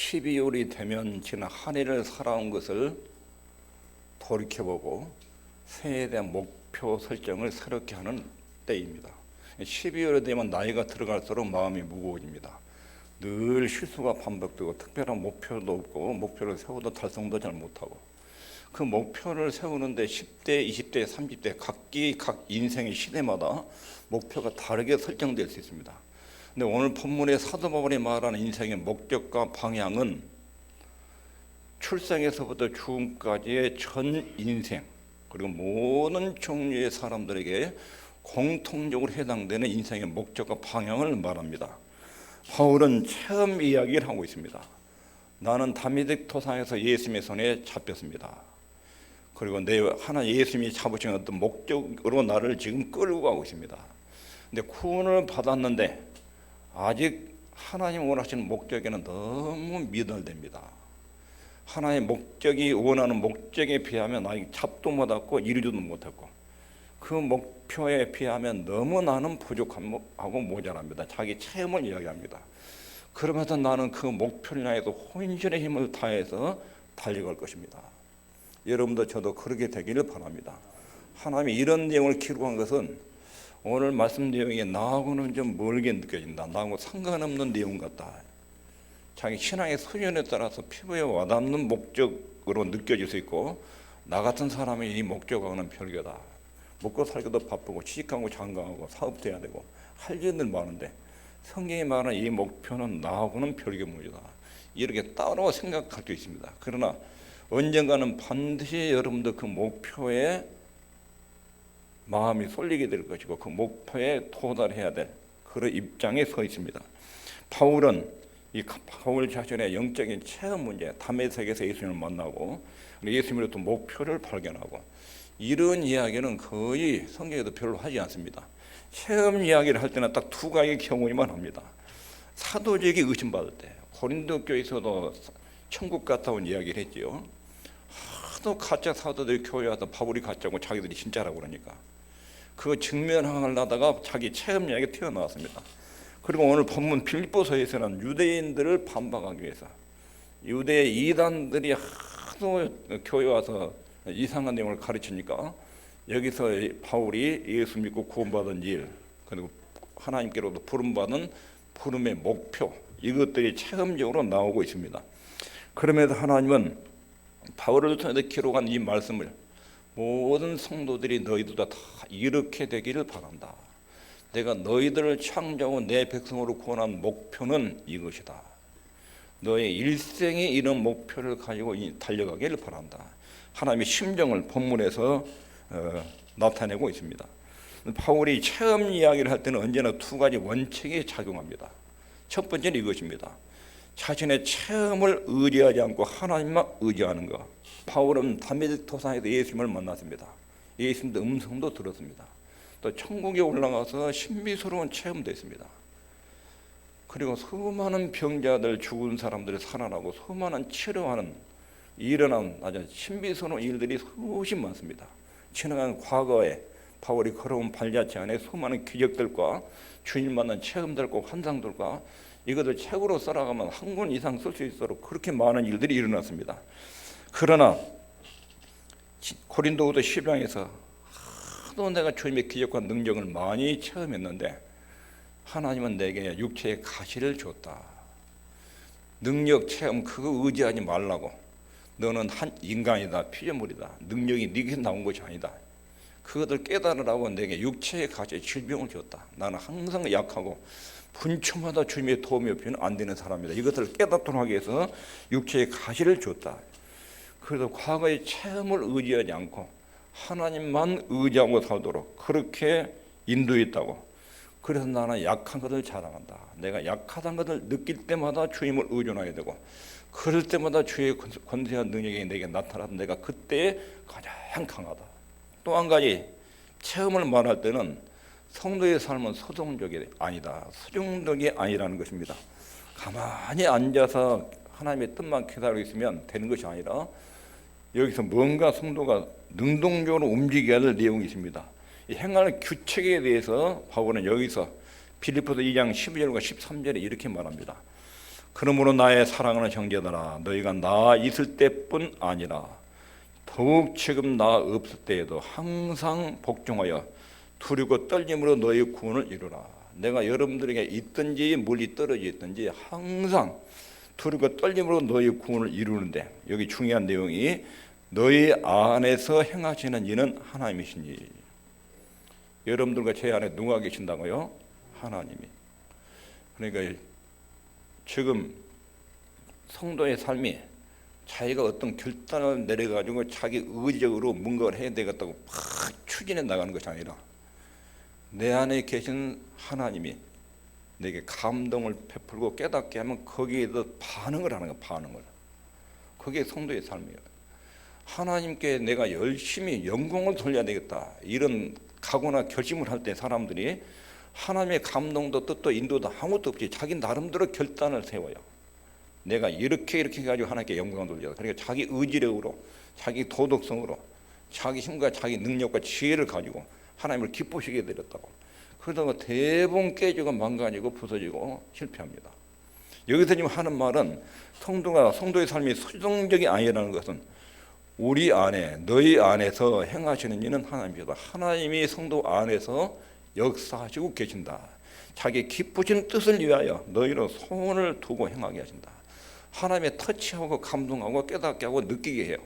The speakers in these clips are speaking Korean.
12월이 되면 지난 한 해를 살아온 것을 돌이켜보고 새해에 대한 목표 설정을 새롭게 하는 때입니다. 12월이 되면 나이가 들어갈수록 마음이 무거워집니다. 늘 실수가 반복되고 특별한 목표도 없고 목표를 세워도 달성도 잘 못하고 그 목표를 세우는데 10대, 20대, 30대 각 인생의 시대마다 목표가 다르게 설정될 수 있습니다. 근데 오늘 본문의 사도 바울이 말하는 인생의 목적과 방향은 출생에서부터 죽음까지의 전 인생 그리고 모든 종류의 사람들에게 공통적으로 해당되는 인생의 목적과 방향을 말합니다. 바울은 체험 이야기를 하고 있습니다. 나는 다메섹 토상에서 예수님의 손에 잡혔습니다. 그리고 내 하나 예수님이 잡으신 어떤 목적으로 나를 지금 끌고 가고 있습니다. 근데 구원을 받았는데 아직 하나님 원하시는 목적에는 너무 미달됩니다. 하나의 목적이 원하는 목적에 비하면 아직 잡도 못하고 이루지도 못했고 그 목표에 비하면 너무 나는 부족하고 모자랍니다. 자기 체험을 이야기합니다. 그러면서 나는 그 목표를 향해서 혼신의 힘을 다해서 달려갈 것입니다. 여러분도 저도 그렇게 되기를 바랍니다. 하나님이 이런 내용을 기록한 것은 오늘 말씀 내용이 나하고는 좀 멀게 느껴진다. 나하고 상관없는 내용 같다. 자기 신앙의 수준에 따라서 피부에 와닿는 목적으로 느껴질 수 있고 나 같은 사람이 이 목적하고는 별개다. 먹고 살기도 바쁘고 취직하고 장가하고 사업도 해야 되고 할 일들 많은데 성경이 말하는 이 목표는 나하고는 별개 문제다. 이렇게 따로 생각할 수 있습니다. 그러나 언젠가는 반드시 여러분도 그 목표에 마음이 쏠리게 될 것이고 그 목표에 도달해야 될 그런 입장에 서 있습니다. 바울 자신의 영적인 체험 문제, 다메섹에서 예수님을 만나고 예수님으로부터 목표를 발견하고 이런 이야기는 거의 성경에도 별로 하지 않습니다. 체험 이야기를 할 때는 딱 두 가지 경우에만 합니다. 사도적이 의심받을 때 고린도 교회에서도 천국 갔다 온 이야기를 했지요. 하도 가짜 사도들이 교회 와서 바울이 가짜고 자기들이 진짜라고 그러니까 그 증명하려다가 자기 체험 이야기가 튀어나왔습니다. 그리고 오늘 본문 빌립보서에서는 유대인들을 반박하기 위해서 유대 이단들이 하도 교회 와서 이상한 내용을 가르치니까 여기서 바울이 예수 믿고 구원받은 일 그리고 하나님께로도 부름받은 부름의 목표 이것들이 체험적으로 나오고 있습니다. 그럼에도 하나님은 바울을 통해서 기록한 이 말씀을 모든 성도들이 너희들도 다 이렇게 되기를 바란다. 내가 너희들을 창조하고 내 백성으로 구원한 목표는 이것이다. 너의 일생이 이런 목표를 가지고 달려가기를 바란다. 하나님의 심정을 본문에서 나타내고 있습니다. 바울이 체험 이야기를 할 때는 언제나 두 가지 원칙이 작용합니다. 첫 번째는 이것입니다. 자신의 체험을 의지하지 않고 하나님만 의지하는 것. 바울은 다메섹 토상에서 예수님을 만났습니다. 예수님의 음성도 들었습니다. 또 천국에 올라가서 신비스러운 체험도 했습니다. 그리고 수많은 병자들 죽은 사람들이 살아나고 수많은 치료하는 일어난 아주 신비스러운 일들이 수십 많습니다. 지나간 과거에 바울이 걸어온 발자취 안에 수많은 기적들과 주님 만난 체험들과 환상들과 이것을 책으로 써나가면 한 권 이상 쓸 수 있도록 그렇게 많은 일들이 일어났습니다. 그러나 고린도후서 10장에서 하도 내가 주님의 기적과 능력을 많이 체험했는데 하나님은 내게 육체의 가시를 줬다. 능력 체험 그거 의지하지 말라고. 너는 한 인간이다. 피조물이다. 능력이 네게 나온 것이 아니다. 그것을 깨달으라고 내게 육체의 가시의 질병을 줬다. 나는 항상 약하고 분초마다 주님의 도움이 없이는 안 되는 사람이다. 이것을 깨닫도록 하기 위해서 육체의 가시를 줬다. 그래서 과거의 체험을 의지하지 않고 하나님만 의지하고 살도록 그렇게 인도했다고. 그래서 나는 약한 것을 자랑한다. 내가 약하다는 것을 느낄 때마다 주님을 의존하게 되고 그럴 때마다 주의 권세한 능력이 내게 나타나서 내가 그때 가장 강하다. 또 한 가지 체험을 말할 때는 성도의 삶은 소동적이 아니다. 수중적이 아니라는 것입니다. 가만히 앉아서 하나님의 뜻만 기다리고 있으면 되는 것이 아니라 여기서 뭔가 성도가 능동적으로 움직여야 될 내용이 있습니다. 이 행하는 규칙에 대해서 바울은 여기서 빌립보서 2장 12절과 13절에 이렇게 말합니다. 그러므로 나의 사랑하는 형제들아, 너희가 나 있을 때뿐 아니라 더욱 지금 나 없을 때에도 항상 복종하여 두렵고 떨림으로 너희 구원을 이루라. 내가 여러분들에게 있든지 멀리 떨어져 있든지 항상 두렵고 떨림으로 너희 구원을 이루는데, 여기 중요한 내용이 너희 안에서 행하시는 이는 하나님이시니. 여러분들과 제 안에 누가 계신다고요? 하나님이. 그러니까 지금 성도의 삶이 자기가 어떤 결단을 내려가지고 자기 의지적으로 뭔가를 해야 되겠다고 막 추진해 나가는 것이 아니라 내 안에 계신 하나님이 내게 감동을 베풀고 깨닫게 하면 거기에 더 반응을 하는 거예요. 반응을. 그게 성도의 삶이에요. 하나님께 내가 열심히 영광을 돌려야 되겠다, 이런 각오나 결심을 할 때 사람들이 하나님의 감동도 뜻도 인도도 아무것도 없이 자기 나름대로 결단을 세워요. 내가 이렇게 해가지고 하나님께 영광을 돌려. 그러니까 자기 의지력으로, 자기 도덕성으로, 자기 힘과 자기 능력과 지혜를 가지고 하나님을 기쁘시게 드렸다고. 그러다가 대부분 깨지고 망가지고 부서지고 실패합니다. 여기서 지금 하는 말은 성도의 삶이 수동적이 아니라는 것은 우리 안에, 너희 안에서 행하시는 이는 하나님이다. 하나님이 성도 안에서 역사하시고 계신다. 자기 기쁘신 뜻을 위하여 너희로 손을 두고 행하게 하신다. 하나님의 터치하고 감동하고 깨닫게 하고 느끼게 해요.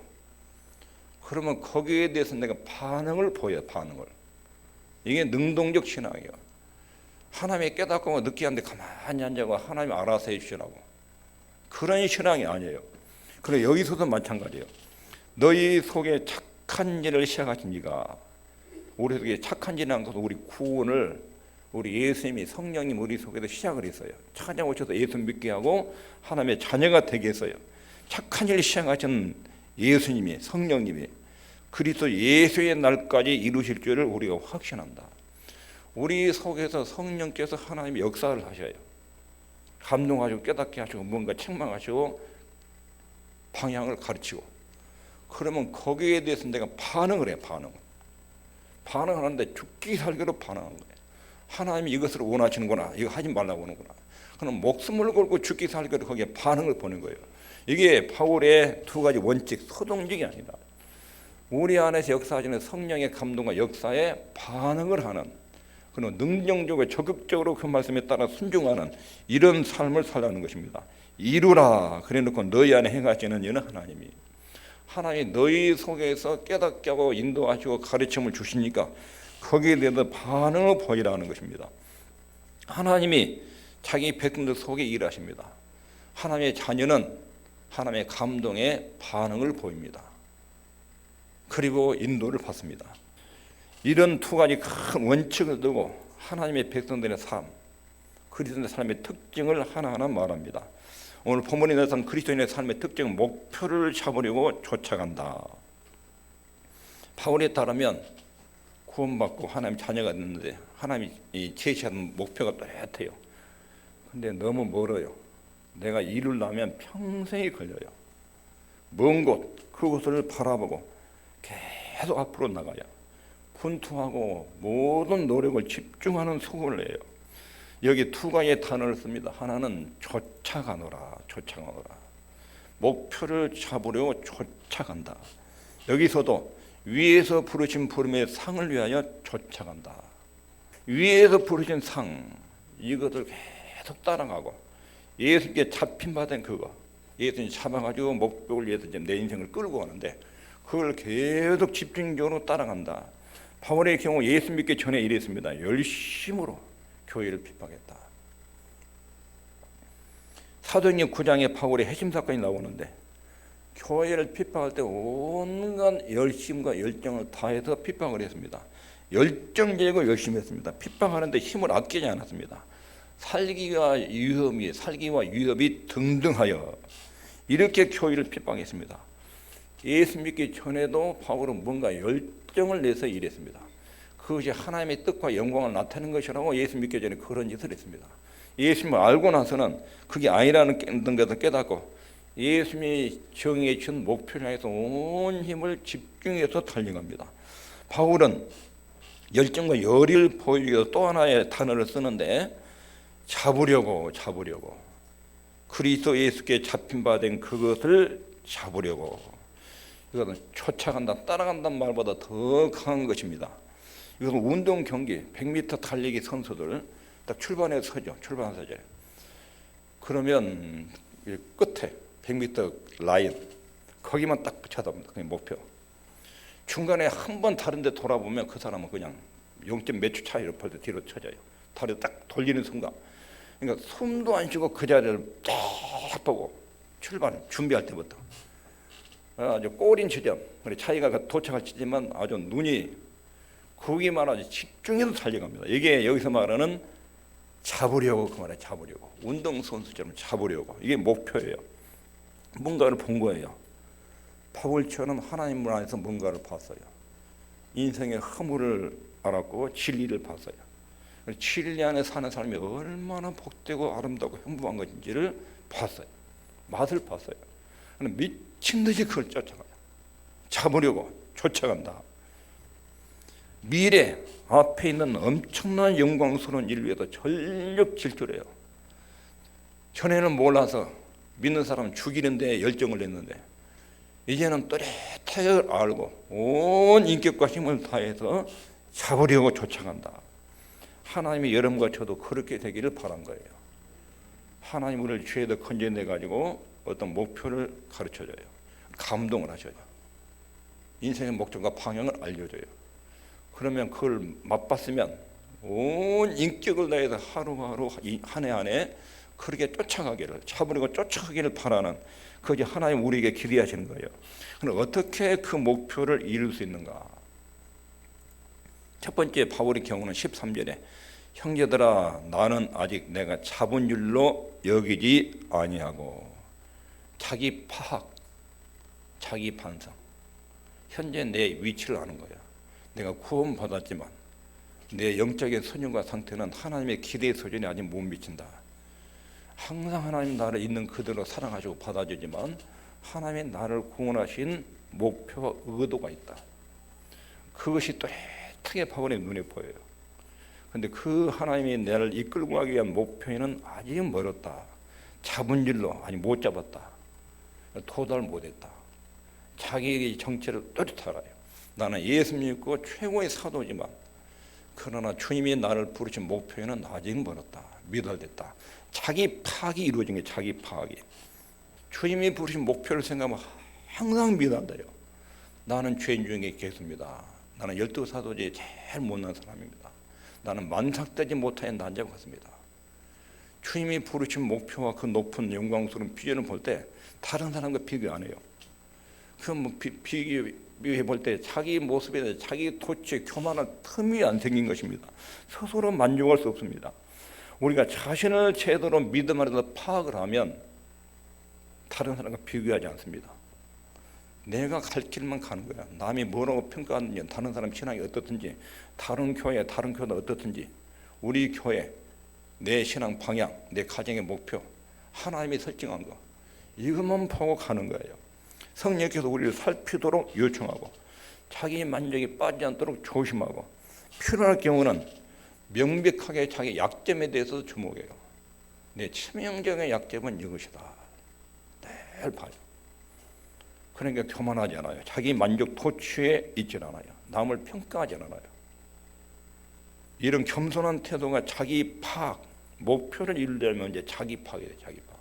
그러면 거기에 대해서 내가 반응을 보여요. 반응을. 이게 능동적 신앙이에요. 하나님이 깨닫고 느끼게 하는데 가만히 앉아고 하나님 알아서 해주시라고. 그런 신앙이 아니에요. 그래, 여기서도 마찬가지예요. 너희 속에 착한 일을 시작하신 이가, 우리 속에 착한 일이라는 것은 우리 구원을 우리 예수님이, 성령님 우리 속에서 시작을 했어요. 찾아오셔서 예수 믿게 하고 하나님의 자녀가 되게 했어요. 착한 일을 시작하신 예수님이, 성령님이 그리스도 예수의 날까지 이루실 줄을 우리가 확신한다. 우리 속에서 성령께서 하나님의 역사를 하셔요. 감동하시고 깨닫게 하시고 뭔가 책망하시고 방향을 가르치고. 그러면 거기에 대해서 내가 반응을 해요. 반응하는데 죽기 살기로 반응하는 거예요. 하나님이 이것을 원하시는구나, 이거 하지 말라고 하는구나. 그럼 목숨을 걸고 죽기 살기로 거기에 반응을 보는 거예요. 이게 바울의 두 가지 원칙, 서동적이 아니다. 우리 안에서 역사하시는 성령의 감동과 역사에 반응을 하는, 그런 능동적으로 적극적으로 그 말씀에 따라 순종하는 이런 삶을 살라는 것입니다. 이루라 그래놓고 너희 안에 행하시는 이는 하나님이. 하나님이 너희 속에서 깨닫게 하고 인도하시고 가르침을 주시니까 거기에 대해서 반응을 보이라는 것입니다. 하나님이 자기 백성들 속에 일하십니다. 하나님의 자녀는 하나님의 감동에 반응을 보입니다. 그리고 인도를 받습니다. 이런 두 가지 큰 원칙을 두고 하나님의 백성들의 삶, 그리스도인의 삶의 특징을 하나하나 말합니다. 오늘 본문에 나타난 그리스도인의 삶의 특징은 목표를 잡으려고 쫓아간다. 바울에 따르면 구원받고 하나님 자녀가 됐는데 하나님이 제시하는 목표가 또렷해요. 근데 너무 멀어요. 내가 이루려면 평생이 걸려요. 먼 곳, 그곳을 바라보고 계속 앞으로 나가야 분투하고 모든 노력을 집중하는 수고를 해요. 여기 두 가지의 단어를 씁니다. 하나는 쫓아가노라. 목표를 잡으려고 쫓아간다. 여기서도 위에서 부르신 부름의 상을 위하여 쫓아간다. 위에서 부르신 상, 이것을 계속 따라가고 예수님께 잡힌 바된 그거, 예수님 잡아가지고 목표를 위해서 내 인생을 끌고 가는데 그걸 계속 집중적으로 따라간다. 바울의 경우 예수 믿기 전에 이랬습니다. 열심으로 교회를 핍박했다. 사도행전 9장에 바울의 해심 사건이 나오는데 교회를 핍박할 때 온갖 열심과 열정을 다해서 핍박을 했습니다. 열정적이고 열심히 했습니다. 핍박하는데 힘을 아끼지 않았습니다. 살기와 위협이 등등하여 이렇게 교회를 핍박했습니다. 예수 믿기 전에도 바울은 뭔가 열정을 내서 일했습니다. 그것이 하나님의 뜻과 영광을 나타내는 것이라고 예수 믿기 전에 그런 짓을 했습니다. 예수님을 알고 나서는 그게 아니라는 것을 깨닫고 예수님이 정의해 주신 목표를 향해서 온 힘을 집중해서 달려갑니다. 바울은 열정과 열의를 보이기 위해서 또 하나의 단어를 쓰는데 잡으려고 그리스도 예수께 잡힌 바 된 그것을 잡으려고. 이것은 쫓아간다, 따라간다는 말보다 더 강한 것입니다. 이것은 운동 경기 100m 달리기 선수들 딱 출발해 서죠. 출발한 서죠. 그러면 끝에 100m 라인 거기만 딱 쳐다봅니다. 그게 목표. 중간에 한 번 다른 데 돌아보면 그 사람은 그냥 0점 몇 초 차이로 벌써 뒤로 쳐져요. 다리 딱 돌리는 순간. 그러니까 숨도 안 쉬고 그 자리를 딱 보고 출발 준비할 때부터 아주 꼬린 지점, 차이가 도착할 지점만 아주 눈이 거기만 아주 집중해서 달려갑니다. 이게 여기서 말하는 잡으려고, 그 말에 잡으려고, 운동선수처럼 잡으려고. 이게 목표예요. 뭔가를 본 거예요. 바울처럼 하나님 안에서 뭔가를 봤어요. 인생의 허물을 알았고 진리를 봤어요. 진리 안에 사는 사람이 얼마나 복되고 아름답고 행복한 것인지를 봤어요. 맛을 봤어요. 미친 듯이 그걸 쫓아가요. 잡으려고 쫓아간다. 미래 앞에 있는 엄청난 영광스러운 일을 위해서 전력 질주해요. 전에는 몰라서 믿는 사람 죽이는 데 열정을 냈는데 이제는 또렷하게 알고 온 인격과 힘을 다해서 잡으려고 쫓아간다. 하나님이 여러분과 저도 그렇게 되기를 바란 거예요. 하나님 우리를 죄에서 건져내 가지고 어떤 목표를 가르쳐줘요. 감동을 하셔요. 인생의 목적과 방향을 알려줘요. 그러면 그걸 맛봤으면 온 인격을 다해서 하루하루 한 해 한 해 그렇게 쫓아가기를, 잡으려고 쫓아가기를 바라는, 그것이 하나님 우리에게 기대하시는 거예요. 그럼 어떻게 그 목표를 이룰 수 있는가? 첫 번째 바울의 경우는 13절에 형제들아 나는 아직 내가 잡은 줄로 여기지 아니하고. 자기 파악, 자기 반성. 현재 내 위치를 아는 거야. 내가 구원받았지만 내 영적인 선율과 상태는 하나님의 기대의 수준에 아직 못 미친다. 항상 하나님 나를 있는 그대로 사랑하시고 받아주지만 하나님의 나를 구원하신 목표와 의도가 있다. 그것이 또렷하게 바울의 눈에 보여요. 그런데 그 하나님이 나를 이끌고 가기 위한 목표에는 아직 멀었다. 잡은 줄로 아니 못 잡았다. 도달 못했다. 자기의 정체를 또렷하게 알아요. 나는 예수 믿고 최고의 사도지만 그러나 주님이 나를 부르신 목표에는 아직 멀었다. 미달됐다. 자기 파악이 이루어진 게 자기 파악이. 주님이 부르신 목표를 생각하면 항상 미달돼요. 나는 죄인 중에 개수입니다. 나는 12사도 중에 제일 못난 사람입니다. 나는 만삭되지 못하는 난자 같습니다. 주님이 부르신 목표와 그 높은 영광스러운 비전을 볼 때 다른 사람과 비교 안 해요. 그럼 비교해 볼 때 자기 모습에 자기 토치에 교만할 틈이 안 생긴 것입니다. 스스로 만족할 수 없습니다. 우리가 자신을 제대로 믿음 안에서 파악을 하면 다른 사람과 비교하지 않습니다. 내가 갈 길만 가는 거야. 남이 뭐라고 평가하는지, 다른 사람 신앙이 어떻든지, 다른 교회, 다른 교회도 어떻든지, 우리 교회, 내 신앙 방향, 내 가정의 목표, 하나님이 설정한 거, 이것만 보고 가는 거예요. 성령께서 우리를 살피도록 요청하고 자기 만족이 빠지지 않도록 조심하고 필요할 경우는 명백하게 자기 약점에 대해서 주목해요. 내 치명적인 약점은 이것이다. 늘 봐요. 그러니까 교만하지 않아요. 자기 만족 도취에 있지 않아요. 남을 평가하지 않아요. 이런 겸손한 태도가 자기 파악, 목표를 이루려면 이제 자기 파악이 돼요. 자기 파악.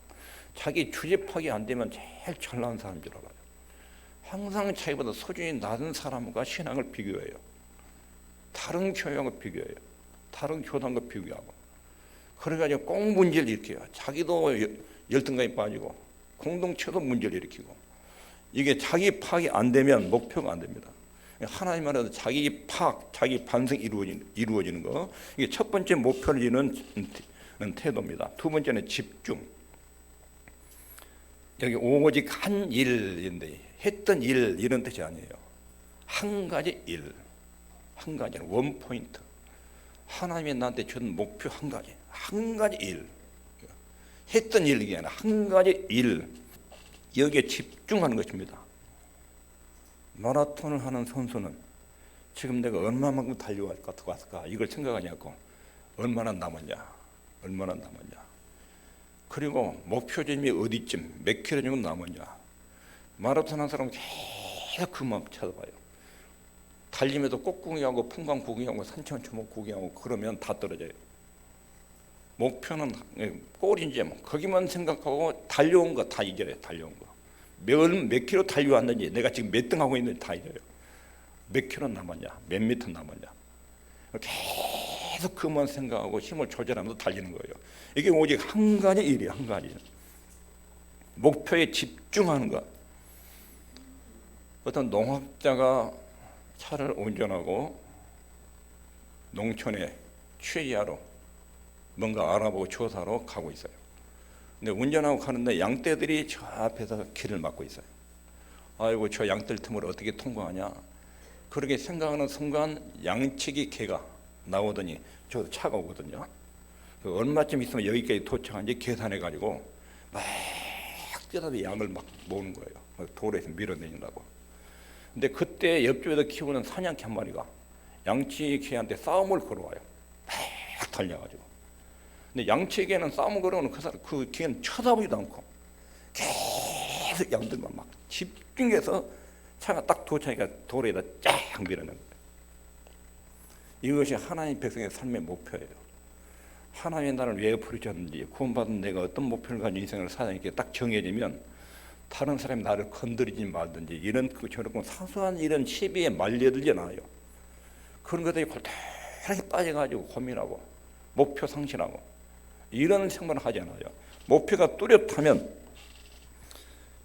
자기 주제 파악이 안 되면 제일 잘난 사람인 줄 알아요. 항상 자기보다 수준이 낮은 사람과 신앙을 비교해요. 다른 교회와 비교해요. 다른 교단과 비교하고. 그래가지고 꼭 문제를 일으켜요. 자기도 열등감에 빠지고 공동체도 문제를 일으키고. 이게 자기 파악이 안 되면 목표가 안 됩니다. 하나님 안에서 자기 파악, 자기 반성이 이루어지는 거. 이게 첫 번째 목표를 이루는 태도입니다. 두 번째는 집중. 여기 오직 한 일인데 했던 일 이런 뜻이 아니에요. 한 가지 일, 한 가지는 원 포인트. 하나님이 나한테 준 목표 한 가지 일. 했던 일 이게 아니라 한 가지 일. 여기에 집중하는 것입니다. 마라톤을 하는 선수는 지금 내가 얼마만큼 달려갈 것 같을까 이걸 생각하지 않고 얼마나 남았냐. 그리고 목표점이 어디쯤 몇 킬로 정도 남았냐. 마라톤 한 사람은 계속 그만 찾아봐요. 달리면서 꽃 구경하고 풍광 구경하고 산천 초목 구경하고 그러면 다 떨어져요. 목표는 골인지 뭐 거기만 생각하고 달려온 거 다 잊어요. 달려온 거 몇 킬로 달려왔는지, 내가 지금 몇 등 하고 있는지 다 잊어요. 몇 킬로 남았냐, 몇 미터 남았냐, 계속 그만 생각하고 힘을 조절하면서 달리는 거예요. 이게 오직 한 가지 일이에요. 한 가지 목표에 집중하는 것. 어떤 농업자가 차를 운전하고 농촌에 취재하러 뭔가 알아보고 조사하러 가고 있어요. 근데 운전하고 가는데 양떼들이 저 앞에서 길을 막고 있어요. 아이고, 저 양떼 틈을 어떻게 통과하냐. 그렇게 생각하는 순간 양치기 개가 나오더니 저 차가 오거든요. 얼마쯤 있으면 여기까지 도착한지 계산해가지고 막 뛰어서 양을 막 모으는 거예요. 도로에서 밀어내린다고. 근데 그때 옆집에서 키우는 사냥개 한 마리가 양치기 개한테 싸움을 걸어와요. 막 달려가지고. 근데 양치기에는 싸움을 걸어오는 그 개는 쳐다보지도 않고 계속 양들만 막 집중해서 차가 딱 도착하니까 도로에다 쫙 밀어내는 거예요. 이것이 하나님 백성의 삶의 목표예요. 하나님의 나를 왜 부르셨는지, 구원받은 내가 어떤 목표를 가지고 인생을 살아가는지 딱 정해지면 다른 사람이 나를 건드리지 말든지 이런 저런 사소한 이런 시비에 말려들지 않아요. 그런 것들이 골똘하게 빠져가지고 고민하고 목표 상실하고 이런 생각을 하지 않아요. 목표가 뚜렷하면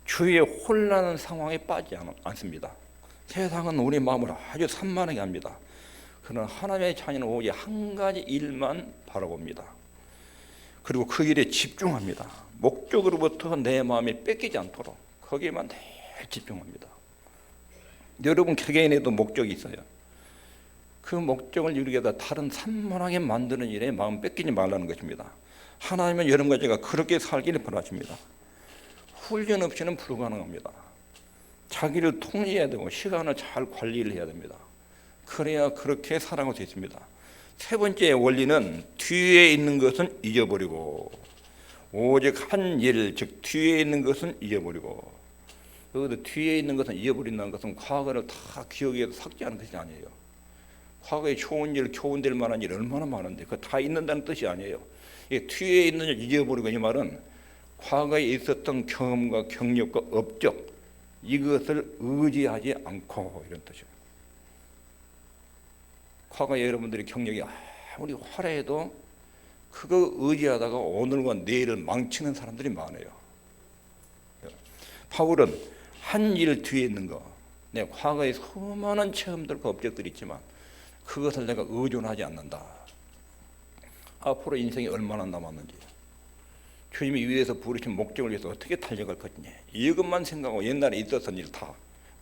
주위의 혼란한 상황에 빠지지 않습니다. 세상은 우리 마음을 아주 산만하게 합니다. 그러나 하나님의 자녀는 오직 한 가지 일만 바라봅니다. 그리고 그 일에 집중합니다. 목적으로부터 내 마음이 뺏기지 않도록 거기에만 늘 집중합니다. 여러분 개개인에도 목적이 있어요. 그 목적을 이루기 위해서 다른 산만하게 만드는 일에 마음 뺏기지 말라는 것입니다. 하나님은 여러분과 제가 그렇게 살기를 바라십니다. 훈련 없이는 불가능합니다. 자기를 통제해야 되고 시간을 잘 관리를 해야 됩니다. 그래야 그렇게 살아갈 수 있습니다. 세 번째 원리는 뒤에 있는 것은 잊어버리고 오직 한 일, 즉 뒤에 있는 것은 잊어버리고. 여기서 뒤에 있는 것은 잊어버린다는 것은 과거를 다 기억에서 삭제하는 것이 아니에요. 과거에 좋은 일, 교훈될 만한 일 얼마나 많은데 그거 다 잊는다는 뜻이 아니에요. 뒤에 있는 일 잊어버리고, 이 말은 과거에 있었던 경험과 경력과 업적 이것을 의지하지 않고 이런 뜻이에요. 과거에 여러분들이 경력이 아무리 화려해도 그거 의지하다가 오늘과 내일을 망치는 사람들이 많아요. 바울은 한 일 뒤에 있는 거, 내 과거에 수많은 체험들과 업적들이 있지만 그것을 내가 의존하지 않는다. 앞으로 인생이 얼마나 남았는지, 주님이 위에서 부르신 목적을 위해서 어떻게 달려갈 것이냐, 이것만 생각하고 옛날에 있었던 일 다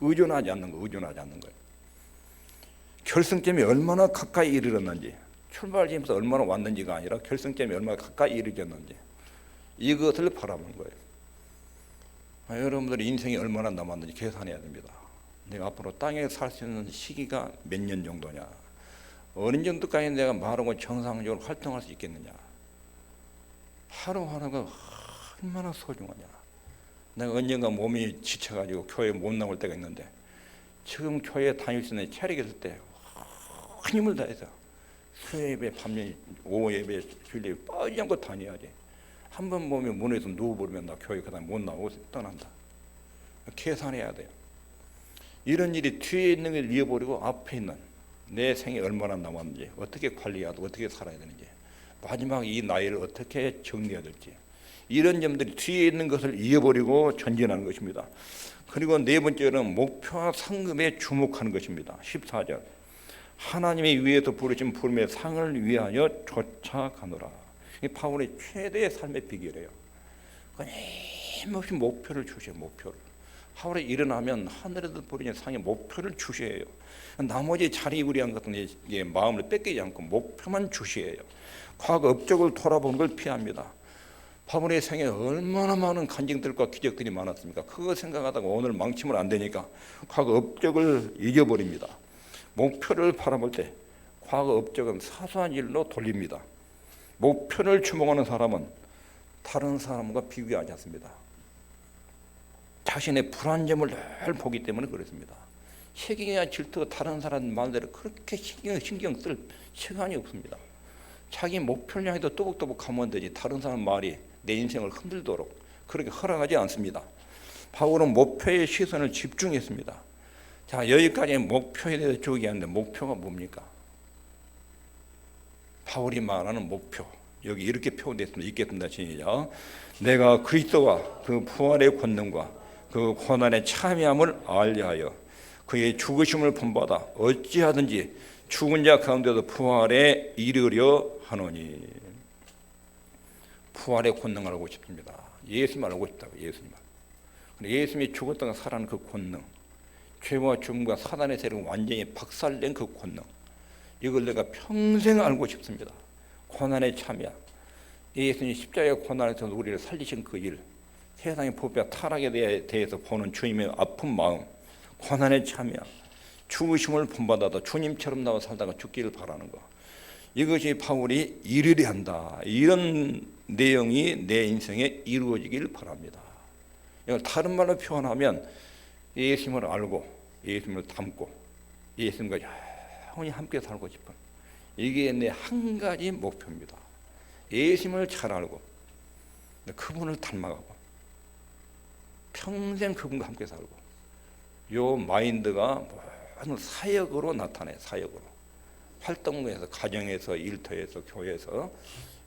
의존하지 않는 거예요. 결승점이 얼마나 가까이 이르렀는지, 출발점에서 얼마나 왔는지가 아니라 결승점이 얼마나 가까이 이르렀는지 이것을 바라보는 거예요. 여러분들의 인생이 얼마나 남았는지 계산해야 됩니다. 내가 앞으로 땅에 살 수 있는 시기가 몇 년 정도냐, 어느 정도까지 내가 말하고 정상적으로 활동할 수 있겠느냐, 하루하루가 얼마나 소중하냐. 내가 언젠가 몸이 지쳐가지고 교회에 못 나올 때가 있는데 지금 교회에 다닐 수 있는 체력이 있을 때 큰 힘을 다해서 수요예배, 밤예, 오후예배, 주일예배 빠지지 않고 다녀야지. 한 번 몸이 무너져서 누워버리면 나 교회 그다음 못 나오고 떠난다. 계산해야 돼요. 이런 일이 뒤에 있는 걸 잃어버리고 앞에 있는 내 생이 얼마나 남았는지, 어떻게 관리하고 어떻게 살아야 되는지, 마지막 이 나이를 어떻게 정리해야 될지, 이런 점들이 뒤에 있는 것을 잃어버리고 전진하는 것입니다. 그리고 네 번째는 목표와 상급에 주목하는 것입니다. 14절, 하나님의 위에서 부르신 부름의 상을 위하여 쫓아가노라. 이 바울의 최대의 삶의 비결이에요. 끊임없이 목표를 주셔요. 목표를. 하루에 일어나면 하늘에서 부르신 상의 목표를 주셔요. 나머지 자리구리한 것은 마음을 뺏기지 않고 목표만 주셔요. 과거 업적을 돌아보는 걸 피합니다. 바울의 생에 얼마나 많은 간증들과 기적들이 많았습니까? 그거 생각하다가 오늘 망치면 안 되니까 과거 업적을 잊어버립니다. 목표를 바라볼 때 과거 업적은 사소한 일로 돌립니다. 목표를 주목하는 사람은 다른 사람과 비교하지 않습니다. 자신의 불완전을 늘 보기 때문에 그렇습니다. 시기나 질투가 다른 사람 말대로 그렇게 신경 쓸 시간이 없습니다. 자기 목표를 향해서 또박또박 가면 되지 다른 사람 말이 내 인생을 흔들도록 그렇게 허락하지 않습니다. 바울은 목표의 시선을 집중했습니다. 자, 여기까지 목표에 대해서 쭉 얘기하는데 목표가 뭡니까? 바울이 말하는 목표, 여기 이렇게 표현됐습니다. 읽겠습니다. 시작. 내가 그리스도와 그 부활의 권능과 그 고난의 참여함을 알려 하여 그의 죽으심을 본받아 어찌하든지 죽은 자 가운데서 부활에 이르려 하노니. 부활의 권능을 알고 싶습니다. 예수님 알고 싶다고. 예수님이 죽었다가 살아난 그 권능, 죄와 죽음과 사단의 세력을 완전히 박살낸 그 권능, 이걸 내가 평생 알고 싶습니다. 고난의 참여, 예수님 십자가의 고난에서 우리를 살리신 그 일, 세상의 법과 타락에 대해서 보는 주님의 아픈 마음, 고난의 참여, 죽으심을 본받아도 주님처럼 나와 살다가 죽기를 바라는 것, 이것이 바울이 이르려 한다. 이런 내용이 내 인생에 이루어지길 바랍니다. 이걸 다른 말로 표현하면 예수님을 알고 예수님을 닮고 예수님과 영원히 함께 살고 싶은, 이게 내 한 가지 목표입니다. 예수님을 잘 알고 그분을 닮아가고 평생 그분과 함께 살고, 요 마인드가 모든 사역으로 나타나요. 사역으로, 활동에서, 가정에서, 일터에서, 교회에서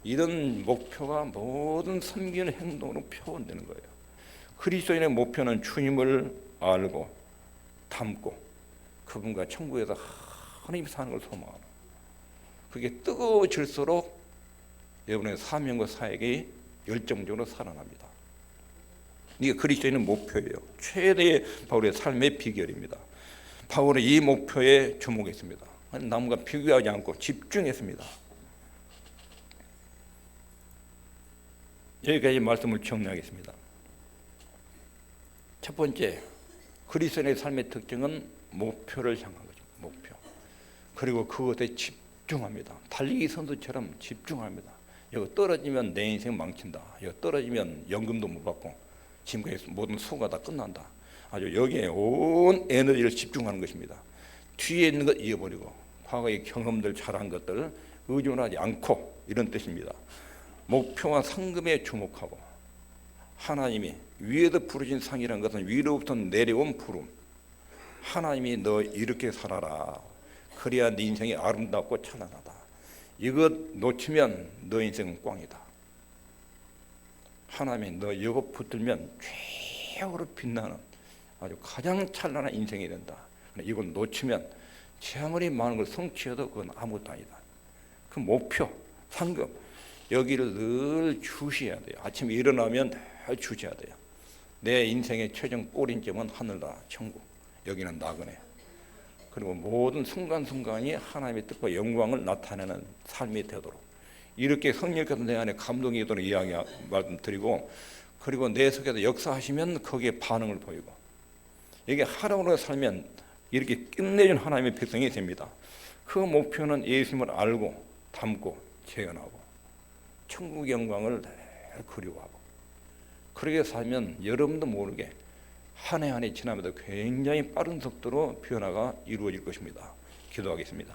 이런 목표가 모든 섬기는 행동으로 표현되는 거예요. 그리스도인의 목표는 주님을 알고 닮고 그분과 천국에서 하나님이 사는 걸 소망하는, 그게 뜨거워질수록 여러분의 사명과 사역이 열정적으로 살아납니다. 이게 그리스도인의 목표예요. 최대의 바울의 삶의 비결입니다. 바울은 이 목표에 주목했습니다. 남과 비교하지 않고 집중했습니다. 여기까지 말씀을 정리하겠습니다. 첫 번째, 그리스도인의 삶의 특징은 목표를 향한 거죠. 목표. 그리고 그것에 집중합니다. 달리기 선수처럼 집중합니다. 이거 떨어지면 내 인생 망친다. 이거 떨어지면 연금도 못 받고 지금까지 모든 수고가 다 끝난다. 아주 여기에 온 에너지를 집중하는 것입니다. 뒤에 있는 것 잊어버리고 과거의 경험들 잘한 것들 의존하지 않고, 이런 뜻입니다. 목표와 상급에 주목하고, 하나님이 위에서 부르신 상이라는 것은 위로부터 내려온 부름. 하나님이 너 이렇게 살아라. 그래야 네 인생이 아름답고 찬란하다. 이것 놓치면 너 인생은 꽝이다. 하나님이 너 이거 붙들면 최고로 빛나는 아주 가장 찬란한 인생이 된다. 이걸 놓치면 아무리 많은 걸 성취해도 그건 아무것도 아니다. 그 목표, 상급, 여기를 늘 주시해야 돼요. 아침에 일어나면 늘 주셔야 돼요. 내 인생의 최종 꼬린점은 하늘나라, 천국. 여기는 나그네. 그리고 모든 순간순간이 하나님의 뜻과 영광을 나타내는 삶이 되도록, 이렇게 성령께서 내 안에 감동이 있도록 이야기 말씀드리고, 그리고 내 속에서 역사하시면 거기에 반응을 보이고, 이게 하루하루 살면 이렇게 끝내준 하나님의 백성이 됩니다. 그 목표는 예수님을 알고 닮고 재현하고 천국 영광을 그리워하고, 그렇게 살면 여러분도 모르게 한 해 한 해 지나면서 굉장히 빠른 속도로 변화가 이루어질 것입니다. 기도하겠습니다.